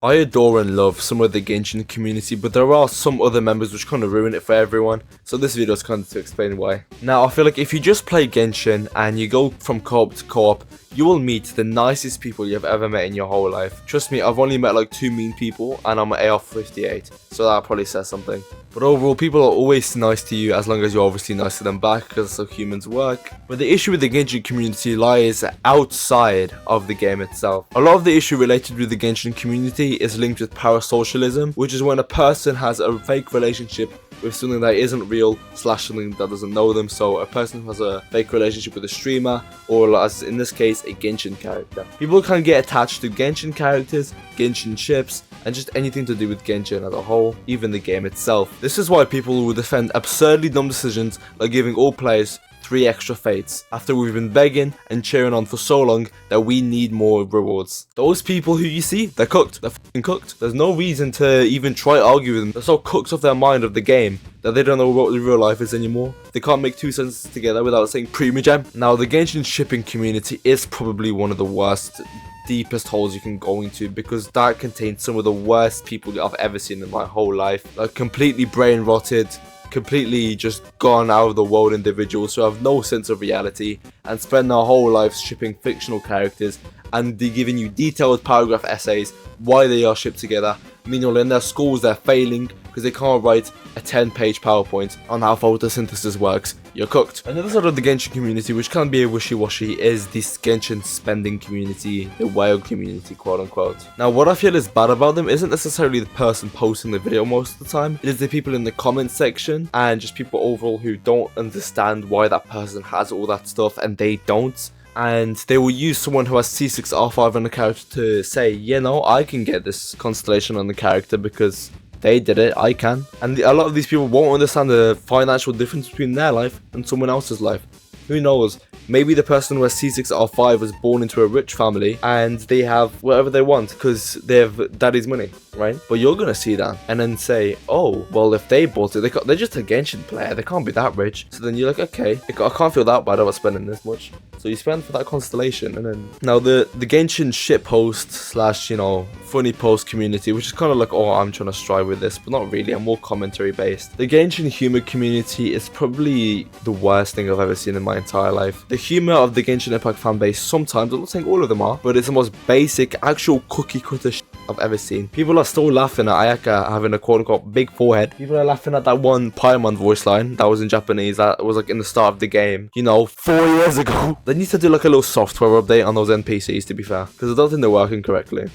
I adore and love some of the Genshin community, but there are some other members which kind of ruin it for everyone, so this video is kind of to explain why. Now, I feel like if you just play Genshin and you go from co-op to co-op, you will meet the nicest people you've ever met in your whole life. Trust me, I've only met like 2 mean people and I'm an AR-58, so that probably says something. But overall, people are always nice to you as long as you're obviously nice to them back, because that's how humans work. But the issue with the Genshin community lies outside of the game itself. A lot of the issue related with the Genshin community is linked with parasocialism, which is when a person has a fake relationship with something that isn't real / something that doesn't know them. So a person who has a fake relationship with a streamer, or as in this case, a Genshin character. People can get attached to Genshin characters, Genshin ships, and just anything to do with Genshin as a whole, even the game itself. This is why people will defend absurdly dumb decisions like giving all players 3 extra fates, after we've been begging and cheering on for so long that we need more rewards. Those people who you see, they're cooked. They're fucking cooked. There's no reason to even try to argue with them. They're so cooked off their mind of the game that they don't know what the real life is anymore. They can't make 2 sentences together without saying Primigem. Now, the Genshin shipping community is probably one of the worst, deepest holes you can go into, because that contains some of the worst people I've ever seen in my whole life. Like, completely brain rotted, completely just gone out of the world individuals who have no sense of reality and spend their whole lives shipping fictional characters, and they're giving you detailed paragraph essays why they are shipped together. Meanwhile, in their schools, they're failing because they can't write a 10-page PowerPoint on how photosynthesis works. You're cooked. Another side of the Genshin community, which can be a wishy-washy, is this Genshin spending community, the whale community, quote-unquote. Now, what I feel is bad about them isn't necessarily the person posting the video most of the time. It is the people in the comment section and just people overall who don't understand why that person has all that stuff and they don't. And they will use someone who has C6R5 on the character to say, you know, I can get this constellation on the character because they did it, I can. And a lot of these people won't understand the financial difference between their life and someone else's life. Who knows? Maybe the person who has C6R5 was born into a rich family and they have whatever they want because they have daddy's money, right? But you're gonna see that and then say, oh, well, if they bought it, they're just a Genshin player, they can't be that rich. So then you're like, okay, I can't feel that bad about spending this much. So you spend for that constellation. And then now the Genshin shit post / you know, funny post community, which is kind of like, oh, I'm trying to strive with this, but not really. I'm more commentary based. The Genshin humor community is probably the worst thing I've ever seen in my entire life. The humor of the Genshin Impact fan base, sometimes, I'm not saying all of them are, but it's the most basic, actual cookie cutter shit I've ever seen. People are still laughing at Ayaka having a quote-unquote big forehead. People are laughing at that one Paimon voice line that was in Japanese, that was like in the start of the game, you know, 4 years ago. They need to do like a little software update on those NPCs, to be fair, because I don't think they're working correctly.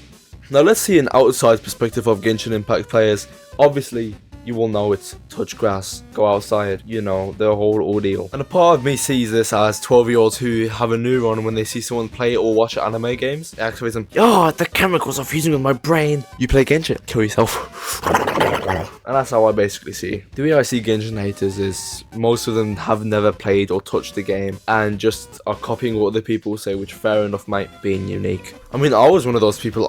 Now let's see an outside perspective of Genshin Impact players. Obviously, you will know it's touch grass, go outside, you know, the whole ordeal. And a part of me sees this as 12-year-olds who have a neuron when they see someone play or watch anime games. It activates them, yo, the chemicals are fusing with my brain. You play Genshin, kill yourself. And that's how I basically see. The way I see Genshin haters is most of them have never played or touched the game and just are copying what other people say, which fair enough, might being unique. I mean, I was one of those people.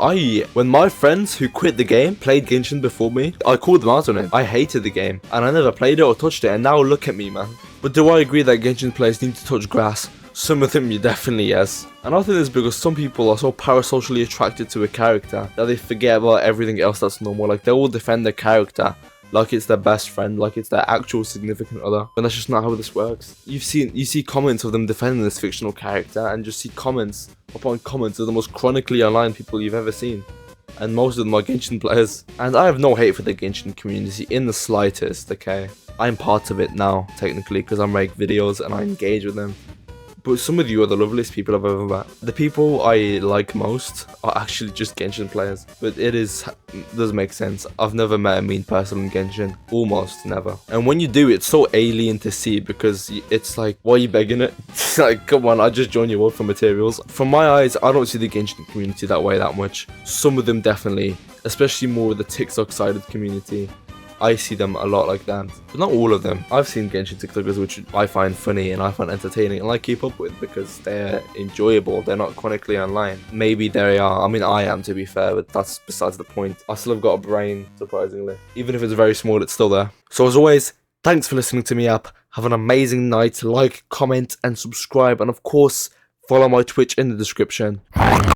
When my friends who quit the game played Genshin before me, I called them out on it. I hated the game and I never played it or touched it, and now look at me, man. But do I agree that Genshin players need to touch grass? Some of them, definitely yes. And I think this is because some people are so parasocially attracted to a character that they forget about everything else that's normal. Like, they will defend their character like it's their best friend, like it's their actual significant other. But that's just not how this works. You see comments of them defending this fictional character, and just see comments upon comments of the most chronically aligned people you've ever seen. And most of them are Genshin players. And I have no hate for the Genshin community in the slightest, okay? I'm part of it now, technically, because I make videos and I engage with them. But some of you are the loveliest people I've ever met. The people I like most are actually just Genshin players. But it does make sense. I've never met a mean person in Genshin. Almost never. And when you do, it's so alien to see, because it's like, why are you begging it? It's like, come on, I just joined you up for materials. From my eyes, I don't see the Genshin community that way that much. Some of them definitely, especially more the TikTok side of the community. I see them a lot like that, but not all of them. I've seen Genshin TikTokers which I find funny and I find entertaining and I keep up with because they're enjoyable, they're not chronically online. Maybe they are, I mean I am, to be fair, but that's besides the point. I still have got a brain, surprisingly. Even if it's very small, it's still there. So as always, thanks for listening to me up. Have an amazing night. Like, comment and subscribe, and of course, follow my Twitch in the description.